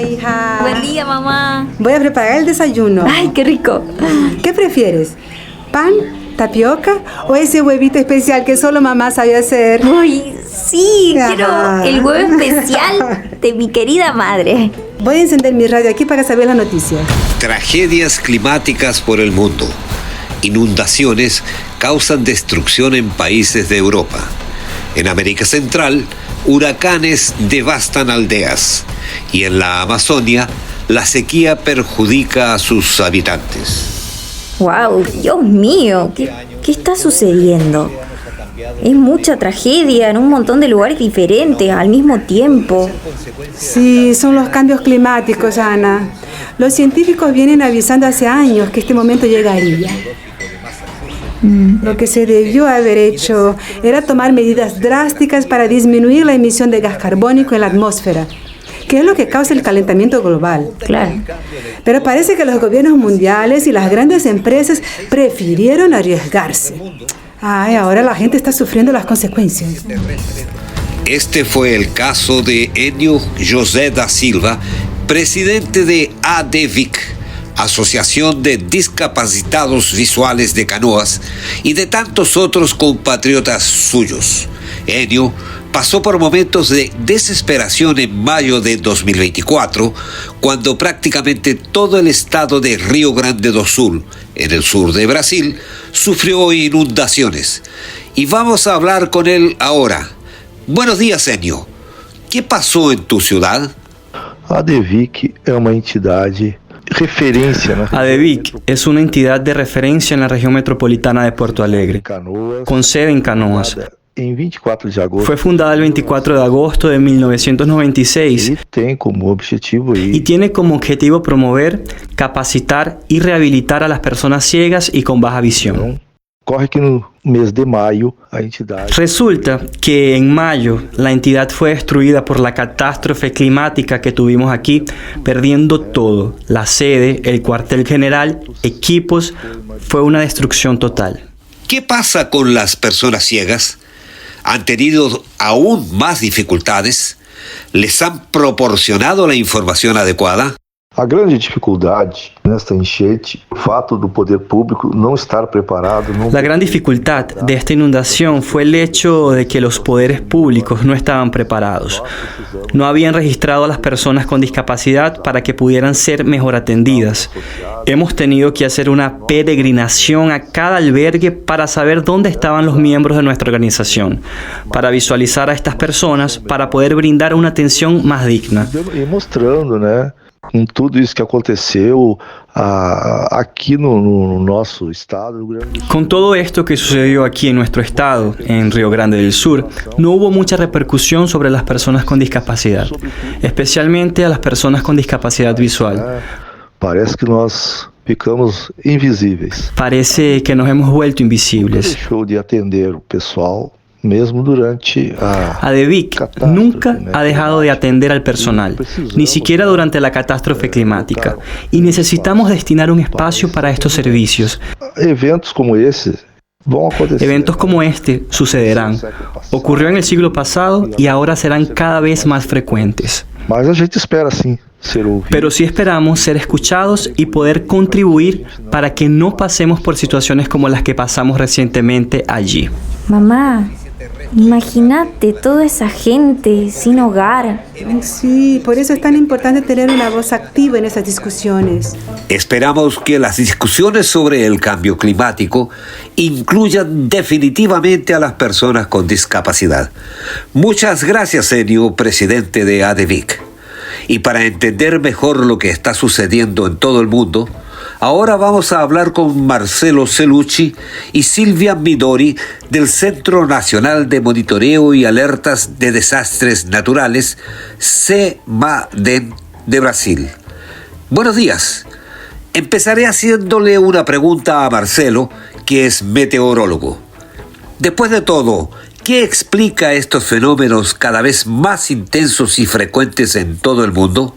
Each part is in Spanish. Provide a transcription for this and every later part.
Hola, hija. Buen día, mamá. Voy a preparar el desayuno. Ay, qué rico. ¿Qué prefieres? ¿Pan, tapioca o ese huevito especial que solo mamá sabe hacer? Ay, sí, Ajá. quiero el huevo especial de mi querida madre. Voy a encender mi radio aquí para saber las noticias. Tragedias climáticas por el mundo. Inundaciones causan destrucción en países de Europa. En América Central, huracanes devastan aldeas. Y en la Amazonia, la sequía perjudica a sus habitantes. Wow, Dios mío, ¿qué está sucediendo? Es mucha tragedia en un montón de lugares diferentes al mismo tiempo. Sí, son los cambios climáticos, Ana. Los científicos vienen avisando hace años que este momento llegaría. Lo que se debió haber hecho era tomar medidas drásticas para disminuir la emisión de gas carbónico en la atmósfera, que es lo que causa el calentamiento global. Claro. Pero parece que los gobiernos mundiales y las grandes empresas prefirieron arriesgarse. Ay, ahora la gente está sufriendo las consecuencias. Este fue el caso de Enio José da Silva, presidente de ADVIC, Asociación de Discapacitados Visuales de Canoas, y de tantos otros compatriotas suyos. Enio pasó por momentos de desesperación en mayo de 2024, cuando prácticamente todo el estado de Río Grande do Sul, en el sur de Brasil, sufrió inundaciones. Y vamos a hablar con él ahora. Buenos días, Enio. ¿Qué pasó en tu ciudad? ADVIC es una entidad referencia. ADVIC es una entidad de referencia en la región metropolitana de Porto Alegre, con sede en Canoas. Fue fundada el 24 de agosto de 1996 y tiene como objetivo promover, capacitar y rehabilitar a las personas ciegas y con baja visión. Resulta que en mayo la entidad fue destruida por la catástrofe climática que tuvimos aquí, perdiendo todo: la sede, el cuartel general, equipos. Fue una destrucción total. ¿Qué pasa con las personas ciegas? ¿Han tenido aún más dificultades? ¿Les han proporcionado la información adecuada? A grande dificuldade nesta enchente, o fato do poder público não estar preparado. La gran dificultad de esta inundación fue el hecho de que los poderes públicos no estaban preparados. No habían registrado a las personas con discapacidad para que pudieran ser mejor atendidas. Hemos tenido que hacer una peregrinación a cada albergue para saber dónde estaban los miembros de nuestra organización, para visualizar a estas personas, para poder brindar una atención más digna. E mostrando, né? Com tudo isso que aconteceu aqui no nosso estado, Rio Grande do Sul. Con todo esto que sucedió aquí en nuestro estado, en Río Grande del Sur, no hubo mucha repercusión sobre las personas con discapacidad, especialmente a las personas con discapacidad visual. Parece que nós ficamos invisíveis. Parece que nos hemos vuelto invisibles. Deixou de atender o pessoal. Mesmo durante ADVIC nunca ha dejado de atender al personal, ni siquiera durante la catástrofe climática, y necesitamos destinar un espacio para estos servicios. Eventos como este sucederán. Ocurrió en el siglo pasado y ahora serán cada vez más frecuentes. Mas a gente espera sim ser ouvido. Pero sí esperamos ser escuchados y poder contribuir para que no pasemos por situaciones como las que pasamos recientemente allí. Mamá, imagínate toda esa gente sin hogar. Sí, por eso es tan importante tener una voz activa en esas discusiones. Esperamos que las discusiones sobre el cambio climático incluyan definitivamente a las personas con discapacidad. Muchas gracias, Enio, presidente de ADVIC. Y para entender mejor lo que está sucediendo en todo el mundo, ahora vamos a hablar con Marcelo Cellucci y Silvia Midori del Centro Nacional de Monitoreo y Alertas de Desastres Naturales, CEMADEN de Brasil. Buenos días. Empezaré haciéndole una pregunta a Marcelo, que es meteorólogo. Después de todo, ¿qué explica estos fenómenos cada vez más intensos y frecuentes en todo el mundo?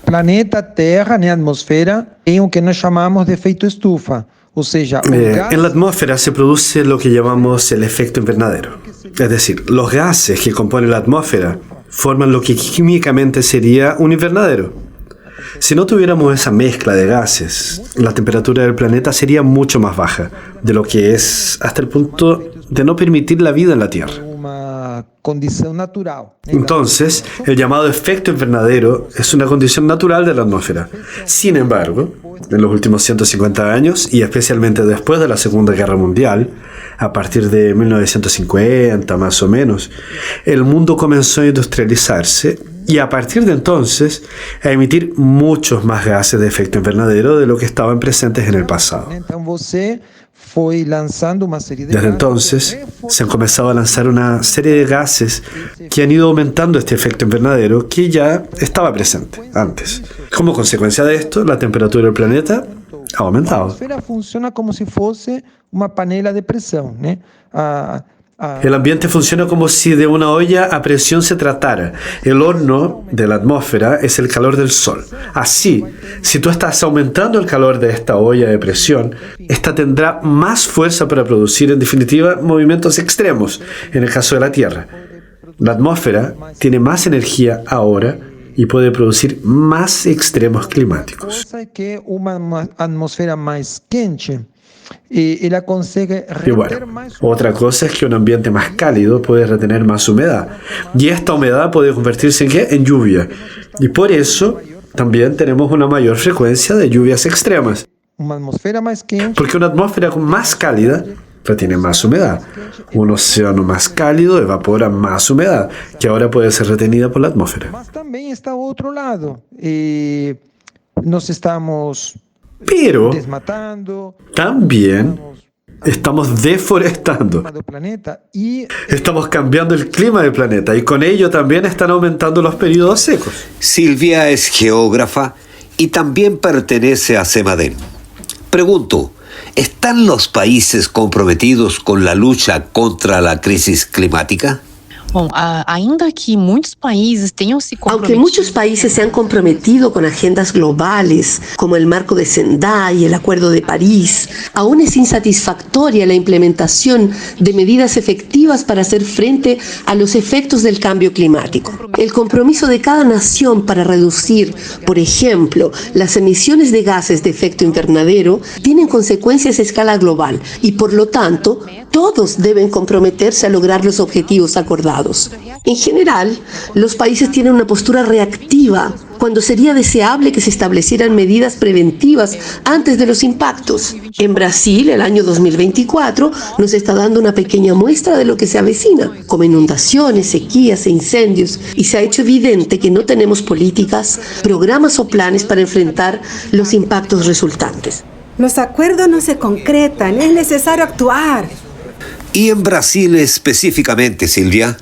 Planeta Terra, a atmósfera, tem o que nós chamamos de efecto estufa, o sea, en la atmósfera se produce lo que llamamos el efecto invernadero. Es decir, los gases que componen la atmósfera forman lo que químicamente sería un invernadero. Si no tuviéramos esa mezcla de gases, la temperatura del planeta sería mucho más baja de lo que es, hasta el punto de no permitir la vida en la Tierra. Uma condição natural. Entonces, el llamado efecto invernadero es una condición natural de la atmósfera. Sin embargo, en los últimos 150 años, y especialmente después de la Segunda Guerra Mundial, a partir de 1950 más o menos, el mundo comenzó a industrializarse y a partir de entonces a emitir muchos más gases de efecto invernadero de lo que estaban presentes en el pasado. Então você foi lançando uma série de Desde entonces se han comenzado a lanzar una serie de gases que han ido aumentando este efecto invernadero que ya estaba presente antes. Como consecuencia de esto, la temperatura del planeta ha A aumentado. atmosfera funciona como se fosse uma panela de pressão, né? El ambiente funciona como si de una olla a presión se tratara. El horno de la atmósfera es el calor del sol. Así, si tú estás aumentando el calor de esta olla de presión, esta tendrá más fuerza para producir, en definitiva, movimientos extremos, en el caso de la Tierra. La atmósfera tiene más energía ahora y puede producir más extremos climáticos. Coisa é que uma atmosfera mais quente ela consegue Y reter bueno, mais otra cosa es que un ambiente más cálido puede retener más humedad. Y esta humedad puede convertirse en ¿qué? En lluvia. Y por eso también tenemos una mayor frecuencia de lluvias extremas. uma atmosfera mais quente. Porque una atmósfera más cálida retiene más humedad. Un océano más cálido evapora más humedad, que ahora puede ser retenida por la atmósfera. Mas também está o outro lado. Nós estamos Pero desmatando también estamos deforestando. do planeta e Estamos cambiando el clima del planeta y con ello también están aumentando los periodos secos. Silvia es geógrafa y también pertenece a CEMADEN. Pregunto, ¿están los países comprometidos con la lucha contra la crisis climática? Bom, ainda que muitos países tenham se Aunque muchos países se han comprometido con agendas globales, como el marco de Sendai y el Acuerdo de París, aún es insatisfactoria la implementación de medidas efectivas para hacer frente a los efectos del cambio climático. El compromiso de cada nación para reducir, por ejemplo, las emisiones de gases de efecto invernadero tienen consecuencias a escala global y, por lo tanto, todos deben comprometerse a lograr los objetivos acordados. En general, los países tienen una postura reactiva cuando sería deseable que se establecieran medidas preventivas antes de los impactos. En Brasil, el año 2024 nos está dando una pequeña muestra de lo que se avecina, como inundaciones, sequías e incendios, y se ha hecho evidente que no tenemos políticas, programas o planes para enfrentar los impactos resultantes. Los acuerdos no se concretan, es necesario actuar. Y en Brasil específicamente, Silvia.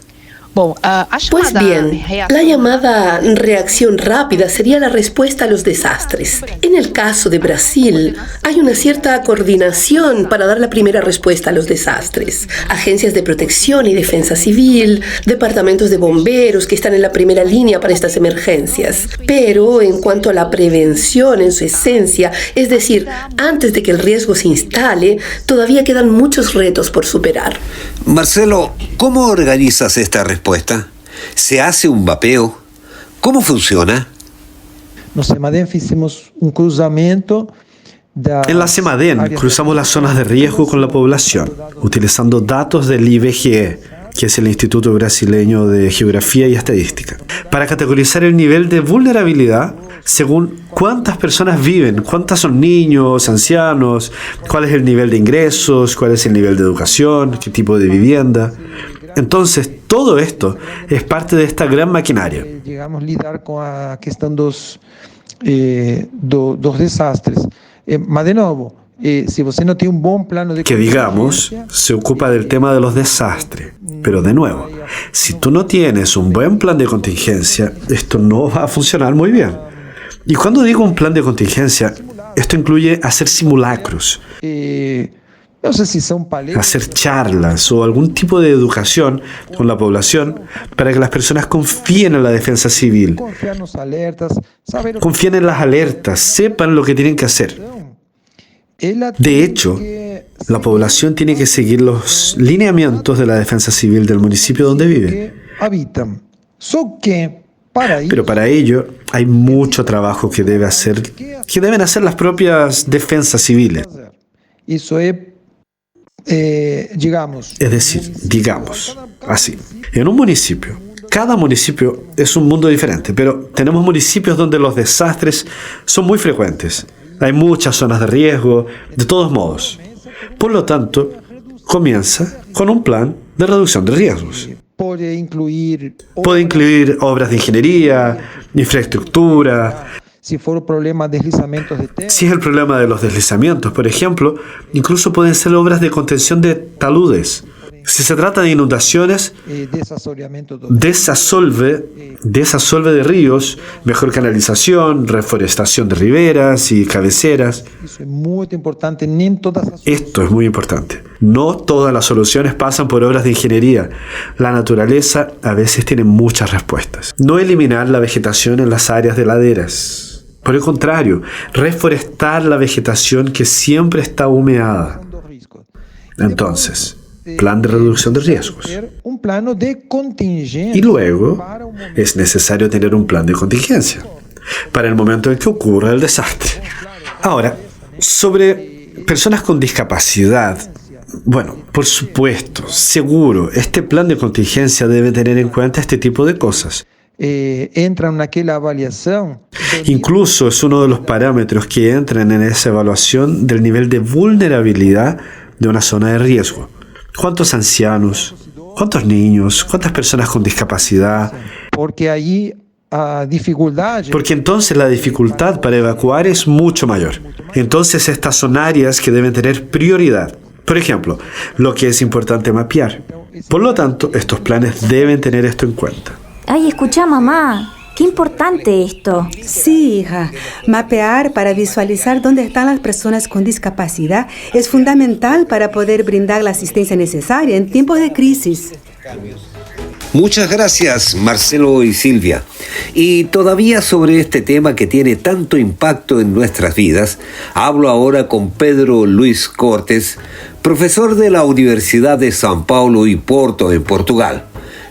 Bom, a Pues chamada bien, la llamada reacción rápida sería la respuesta a los desastres. En el caso de Brasil, hay una cierta coordinación para dar la primera respuesta a los desastres. Agencias de protección y defensa civil, departamentos de bomberos que están en la primera línea para estas emergencias. Pero en cuanto a la prevención en su esencia, es decir, antes de que el riesgo se instale, todavía quedan muchos retos por superar. Marcelo, ¿cómo organizas esta respuesta? ¿Se hace un mapeo? ¿Cómo funciona? no CEMADEN fizemos cruzamento En la CEMADEN cruzamos las zonas de riesgo con la población, utilizando datos del IBGE, que es el Instituto Brasileño de Geografía y Estadística, para categorizar el nivel de vulnerabilidad según cuántas personas viven, cuántas son niños, ancianos, cuál es el nivel de ingresos, cuál es el nivel de educación, qué tipo de vivienda. Entonces, todo esto es parte de esta gran maquinaria. Llegamos a lidar con la cuestión dos desastres. Mas de nuevo, si você no tiene un buen plano de Que digamos, se ocupa del tema de los desastres. Pero de nuevo, si tú no tienes un buen plan de contingencia, esto no va a funcionar muy bien. Y cuando digo un plan de contingencia, esto incluye hacer simulacros, no sé si son palestras, hacer charlas o algún tipo de educación con la población para que las personas confíen en la defensa civil, confiar en las alertas, saber lo confíen en las alertas, sepan lo que tienen que hacer. De hecho, la población tiene que seguir los lineamientos de la defensa civil del municipio donde vive. que habitan. Só que Pero para ello hay mucho trabajo que deben hacer las propias defensas civiles. Eso es, digamos así. En un municipio, cada municipio es un mundo diferente, pero tenemos municipios donde los desastres son muy frecuentes. Hay muchas zonas de riesgo, de todos modos. Por lo tanto, comienza con un plan de reducción de riesgos. Puede incluir obras de ingeniería, infraestructura. Si es el problema de los deslizamientos, por ejemplo, incluso pueden ser obras de contención de taludes. Si se trata de inundaciones, desasolve de ríos, mejor canalización, reforestación de riberas y cabeceras. Esto es muy importante. No todas las soluciones pasan por obras de ingeniería. La naturaleza a veces tiene muchas respuestas. No eliminar la vegetación en las áreas de laderas. Por el contrario, reforestar la vegetación que siempre está humeada. Entonces, plan de reducción de riesgos. Y luego es necesario tener un plan de contingencia para el momento en que ocurra el desastre. Ahora, sobre personas con discapacidad, bueno, por supuesto, seguro, este plan de contingencia debe tener en cuenta este tipo de cosas. Incluso es uno de los parámetros que entran en esa evaluación del nivel de vulnerabilidad de una zona de riesgo. ¿Cuántos ancianos? ¿Cuántos niños? ¿Cuántas personas con discapacidad? Porque entonces la dificultad para evacuar es mucho mayor. Entonces estas son áreas que deben tener prioridad. Por ejemplo, lo que es importante mapear. Por lo tanto, estos planes deben tener esto en cuenta. Ay, escucha, mamá. Qué importante esto. Sí, hija. Mapear para visualizar dónde están las personas con discapacidad es fundamental para poder brindar la asistencia necesaria en tiempos de crisis. Muchas gracias, Marcelo y Silvia. Y todavía sobre este tema que tiene tanto impacto en nuestras vidas, hablo ahora con Pedro Luis Cortes, profesor de la Universidad de São Paulo y Porto, en Portugal.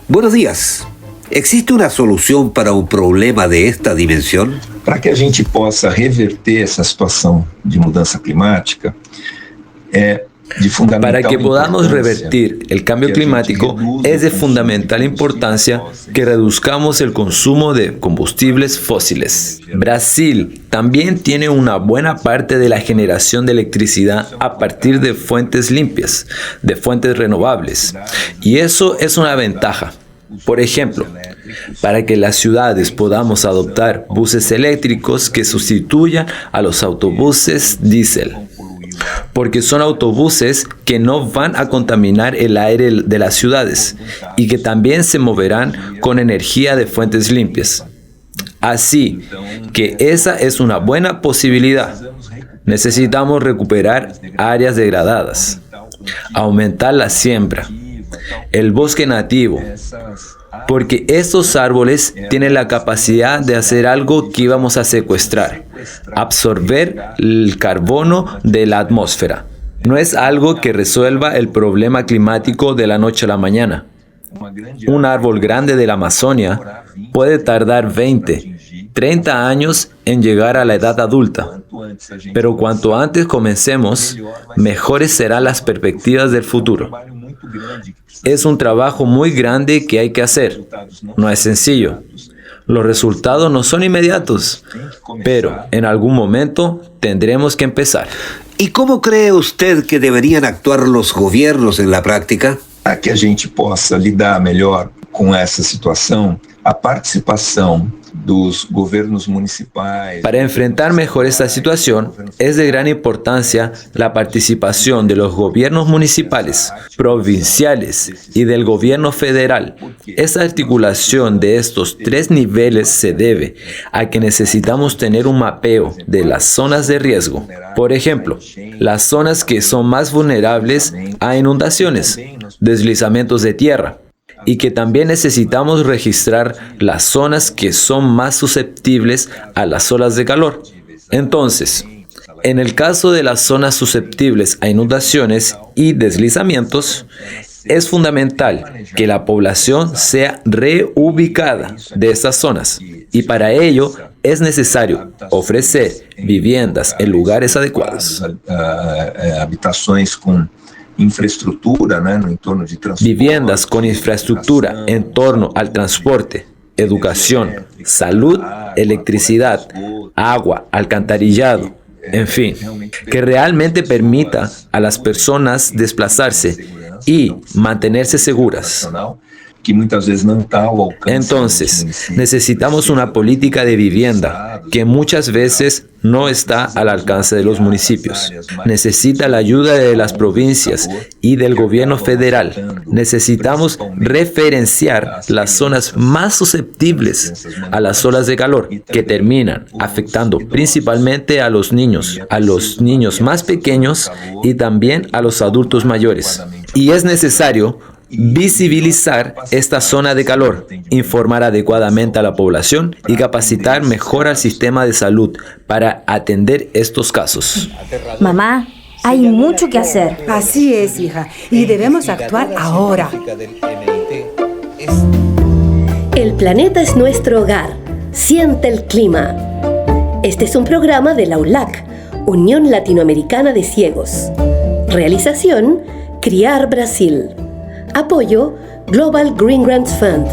Buenos días. ¿Existe una solución para un problema de esta dimensión? Para que a gente possa reverter essa situação de mudança climática, Para que podamos revertir el cambio climático, es de fundamental importancia que reduzcamos el consumo de combustibles fósiles. Brasil también tiene una buena parte de la generación de electricidad a partir de fuentes limpias, de fuentes renovables, y eso es una ventaja. Por ejemplo, para que las ciudades podamos adoptar buses eléctricos que sustituyan a los autobuses diésel, porque son autobuses que no van a contaminar el aire de las ciudades y que también se moverán con energía de fuentes limpias. Así que esa es una buena posibilidad. Necesitamos recuperar áreas degradadas, aumentar la siembra, el bosque nativo, porque estos árboles tienen la capacidad de hacer algo que íbamos a secuestrar, absorber el carbono de la atmósfera. No es algo que resuelva el problema climático de la noche a la mañana. Un árbol grande de la Amazonia puede tardar 20, 30 años en llegar a la edad adulta, pero cuanto antes comencemos, mejores serán las perspectivas del futuro. Es un trabajo muy grande que hay que hacer. No es sencillo. Los resultados no son inmediatos, pero en algún momento tendremos que empezar. ¿Y cómo cree usted que deberían actuar los gobiernos en la práctica? Para que a gente possa lidar melhor com essa situação, a participação dos governos municipais. Para enfrentar mejor esta situación, es de gran importancia la participación de los gobiernos municipales, provinciales y del gobierno federal. Esta articulación de estos tres niveles se debe a que necesitamos tener un mapeo de las zonas de riesgo. Por ejemplo, las zonas que son más vulnerables a inundaciones, deslizamientos de tierra, y que también necesitamos registrar las zonas que son más susceptibles a las olas de calor. Entonces, en el caso de las zonas susceptibles a inundaciones y deslizamientos, Es fundamental que la población sea reubicada de estas zonas y para ello es necesario ofrecer viviendas en lugares adecuados. Habitações com infraestrutura, no entorno de transporte. Viviendas con infraestructura en torno al transporte, educación, salud, electricidad, agua, alcantarillado, en fin, que realmente permita a las personas desplazarse y mantenerse seguras. Que muitas vezes não está ao alcance. Entonces, necesitamos una política de vivienda que muchas veces no está al alcance de los municipios. Necesita la ayuda de las provincias y del gobierno federal. Necesitamos referenciar las zonas más susceptibles a las olas de calor que terminan afectando principalmente a los niños más pequeños y también a los adultos mayores. Y es necesario visibilizar esta zona de calor, informar adecuadamente a la población y capacitar mejor al sistema de salud para atender estos casos. Mamá, hay mucho que hacer. Así es, hija, y debemos actuar ahora. El planeta es nuestro hogar. Siente el clima. Este es un programa de la ULAC, Unión Latinoamericana de Ciegos. Realización, Criar Brasil. Apoyo, Global Green Grants Fund.